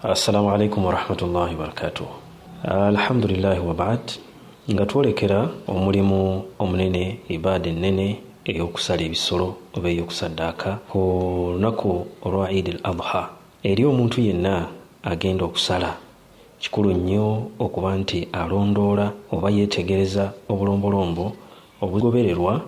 Assalamu alaikum warahmatullahi wabarakatuh. Alhamdulillahi wa ba'd. Nga twolekera omulimu omunene ibaada ennene ey'okusala ebisolo oba ey'okusaddaaka ku lunaku olwa Eid al-Adha. Eri omuntu yenna agenda okusala kikulu nnyo okuba nti alondoola oba yeetegereza obulombolombo obugobererwa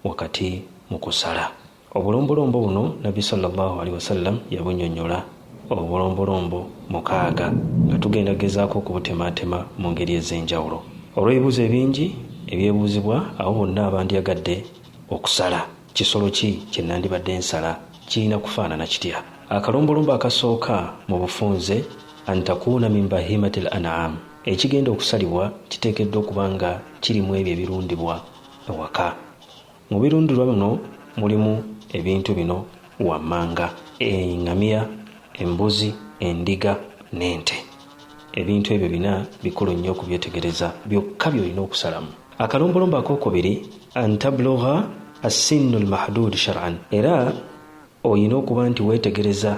wakati mu kusala. Obulombolombo buno Nabbi sallallahu alaihi wasallam yabunnyonnyola obulombolombo 6 nga tugenda gezaako okubutemaatema mu ngeri ez'enjawulo. Olw'ebibuuzo ebingi ebyebuuzibwa awo bonna abandyagadde okusala kisolo ki kye nandibadde nsala kirina kufaanana kitya. Akalombolombo akasooka mu bufunze antakuuna min bahimati al-an'am, ekigenda okusalibwa kiteekeddwa okuba nga kirimu ebyo ebirundibwa ewaka. Mu birundirwa bino mulimu ebintu bino wammanga: eŋŋamiya, embuzi, endiga n'ente. Ebintu ebyo bina bikulu nnyo okubyetegereza, byokka byolina okusalamu. Akalombolombo akookubiri antablugha as-sinnu al-mahdud shar'an, era oyina okuba nti weetegereza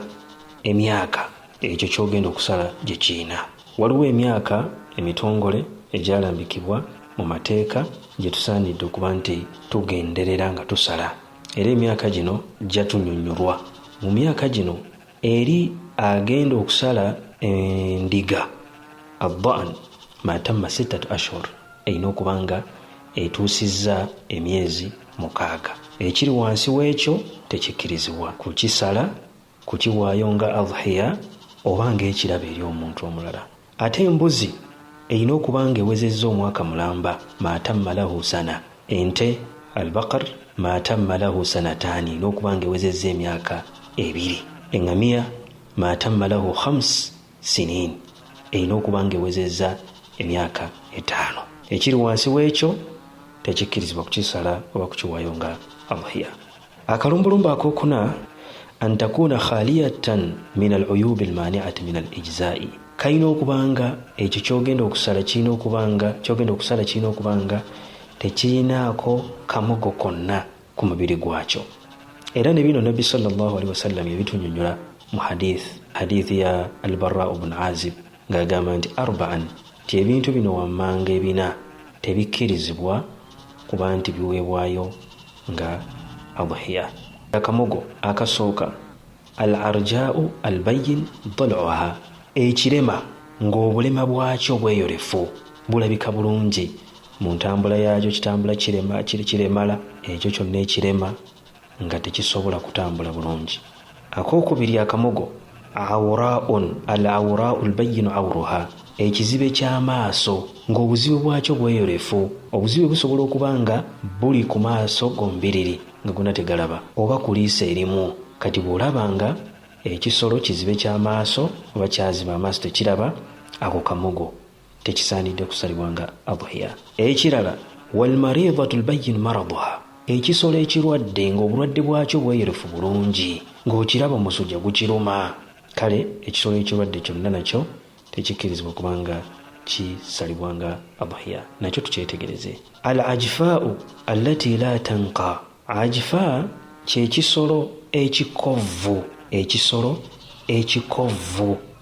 emyaka ekyo ky'ogenda okusala gye kiina. Waliwo emyaka emitongole egyalambikibwa mu mateeka gye tusaanidde okuba nti tugenderera nga tusala, era emyaka gino gya tunnyonnyolwa. Mu myaka gino eri agenda okusala endiga ad-da'n ma tamma 6 ashhur, erina okuba nga etuusizza emyezi 6. Ekiri wansi w'ekyo tekikkirizibwa kukisala, kukiwaayo nga adhiya oba ng'ekirabo eri omuntu omulala. Ate embuzi erina okuba nga ewezezza omwaka mulamba ma tamma lahu sana. Ente al-baqar ma tamma lahu sanataani, erina okuba nga ewezezza emyaka 2. Eŋŋamiya ma tamma lahu 5 sinin, erina okuba nga ewezezza emyaka 5. Ekiri wansi w'ekyo tekikkirizibwa kukisala oba kukiwaayo nga adhiya. Akalombolombo akookuna antakuuna khaliyatan min al-uyubi al-mani'ati min al-ijza'i, kalina okuba nga ekyo ky'ogenda okusala kirina okuba nga tekirinaako kamogo konna ku mubiri gwakyo. Era ne bino Nabbi sallallahu alaihi wasallam yabitunnyonnyola mu hadithi ya al-Barra ibn Azib ng'agamba nti arba'an, ti ebintu bino wammanga ebina tebikkirizibwa kuba nti biweebwayo nga adhiya. Akamogo akasooka al-arja'u al-bayyin dal'uha, ekirema ng'obulema bwakyo bweyolefu, bulabika bulungi mu ntambula yaakyo, kitambula kiremala, ekyo kyonna ekirema nga tekisobola kutambula bulungi. Akookubiri akamogo awra'un al-awra'u al-bayyinu awruha, ekizibe ky'amaaso ng'obuzibe bwakyo bweyolefu. Obuzibe busobola okuba nga buli ku maaso gombiriri nga gonna tegalaba, oba ku liiso erimu. Kati bw'olaba nga ekisolo kizibe ky'amaaso oba kyaziba amaaso tekiraba, ako kamogo tekisaanidde kusalibwa nga adhiya. Ekirala walmaridatu albayyin maraduha, ekisolo ekirwadde ng'obulwadde bwakyo bweyolefu bulungi, ng'okiraba omusujja gukiruma, kale ekisolo ekirwadde kyonna nakyo tekikkirizibwa kubanga kisalibwa nga adhiya, nakyo tukyetegereze. Al ajfa'u allati la tanqa, ajfa kyekisolo ekikovu,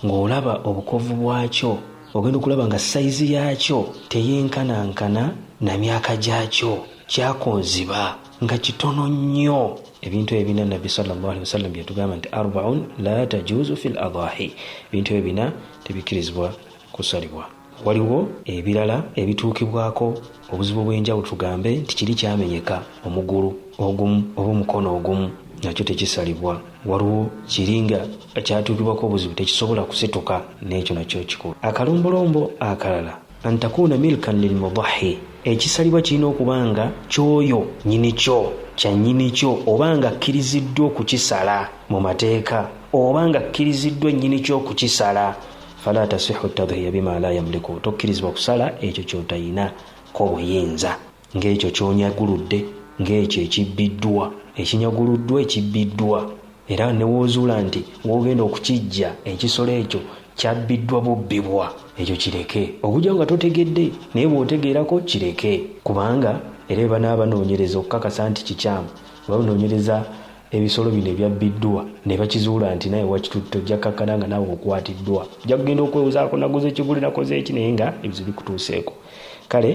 ng'olaba obukovu bwakyo ogenda okulaba nga sayizi yaakyo teyenkanankana na myaka gyakyo, kyakonziba nga kitono nnyo. Ebintu ebina Nabbi sallallahu alaihi wasallam byatugamba nti arba'un la tajuzu fil adahi, ebintu ebina tebikkirizibwa kusalibwa. Waliwo ebirala ebituukibwako obuzibu bw'enjawulo, tugambe nti kiri kyamenyeka omugulu ogumu oba omukono ogumu, nakyo tekisalibwa. Waliwo kiringa kyatuukibwako obuzibu tekisobola kusituka, n'ekyo nakyo kikulu. Akalombolombo akalala antakuuna milkan lilmudahi, ekisalibwa kirina okuba nga kyoyo nyini kyo, kya nyini kyo, oba nga akkiriziddwa okukisala mu mateeka, oba nga akkiriziddwa nyini kyo okukisala. Fala tasihu tadhiya bima la yamliku, tokkirizibwa kusala ekyo ky'otayina ko buyinza, ng'ekyo ky'onyaguludde, ng'ekyo ekibbiddwa, ekinyaguluddwa ekibbiddwa. Era ne woozuula nti w'ogenda okukijja ekisolo ekyo kyabbiddwa bubbibwa, ekyo kireke. Okujja nga totegedde naye bw'otegeerako kireke, kubanga era banaabanoonyereza okukakasa nti kikyamu, oba banoonyereza ebisolo bino ebyabbiddwa ne bakizuula nti naye wakitutte ojja kakkana nga naawe okwatiddwa, ojja kugenda okwebuzaako naguze ekiguli nakoze eki naye nga ebizibu bikutuuseeko. Kale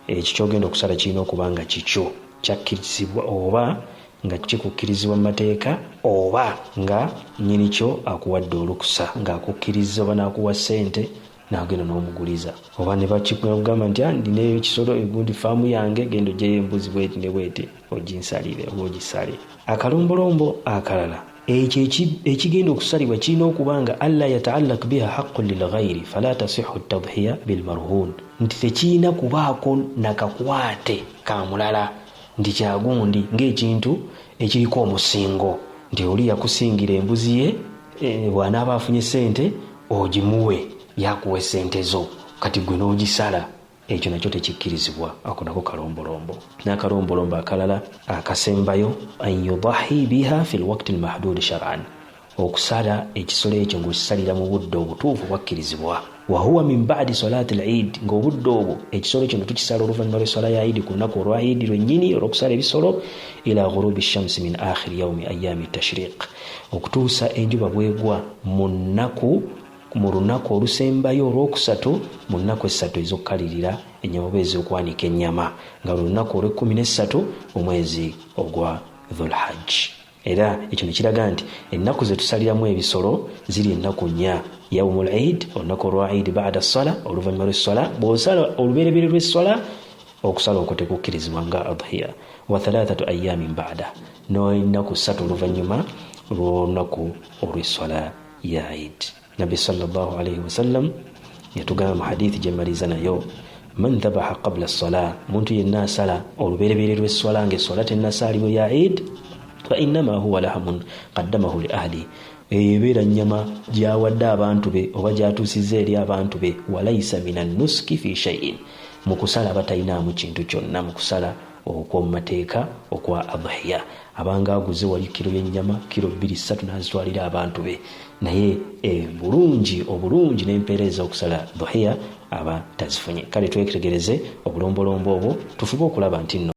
ekyo kyogenda okusala kirina okuba nga kikyo kyakkirizibwa oba nga kikukkirizibwa mu mateeka oba nga nnyini kyo akuwadde olukusa ng'akukkiriza oba n'akuwa ssente n'agenda n'omuguliza, oba ne bakigamba nti ndina ekisolo egundi faamu yange genda ogyeyo embuzi bweti ne bweti oginsalire oba ogisale. Akalombolombo akalala ekyo ekigenda okusalibwa kirina okuba nga alla yataallaq biha haqqun lilghayri fala tasihhu tadhiya bilmarhun, nti tekirina kubaako nakakwate ka mulala nti kyagundi ng'ekintu ekiriko omusingo nti oli yakusingira embuzi ye bw'anaaba afunye ssente ogimuwe yakuwa ssente zo kati gwe n'ogisala, ekyo nakyo tekikkirizibwa. Ako nako kalombolombo. N'akalombolombo akalala akasembayo an yudahi biha fi lwakti almahdud shar'an, okusala ekisolo ekyo ng'okisalira mu budde obutuufu bwakkirizibwa. Wa huwa min ba'di salati al-Eid, ng'obudde obwo ekisolo kino tukisala oluvannyuma lw'eswala ya Eid ku lunaku olwa Eid lwennyini olw'okusala ebisolo ila ghurubi shamsi min akhiri yawmi ayami tashriq, okutuusa enjuba bwegwa mu lunaku olusembayo olwokusatu mu nnaku essatu ez'okkalirira ennyama oba ez'okwanika ennyama, nga lunaku olw'13 omwezi ogwa Dhulhajj. Era ekyo ne kiraga nti ennaku ze tusaliramu ebisolo ziri ennaku nnya: yawmul Eid, olunaku olwa Eid ba'da as-sala, oluvannyuma lw'essala. Bw'osala olubereberye lw'essala, okusala okwo tekukkirizibwa nga adhiya. Wa 3 ayyamin ba'da, n'ennaku 3 oluvannyuma lw'olunaku olw'essala ya Eid. Nabbi sallallahu alayhi wasallam yatugamba mu hadithi gye mmaliza nayo, man dhabaha qabla as-sala, muntu yenna asala olubereberye lw'essala ng'essala tennasaalibwa ya Eid, fa innama huwa lahamun qaddamahu li ahli, ebeera nnyama gy'awadde abantu be oba gy'atuusizza eri abantu be, walaysa min an-nuski fi shay'in, mu kusala batalinaamu kintu kyonna mu kusala okw'omu mateeka okwa adhiya. Abanga aguze wali kilo y'ennyama kilo 2-3 n'azitwalira abantu be, naye obulungi n'empeereza okusala adhiya aba tazifunye. Kale twetegereze obulombolombo obwo tufube okulaba nti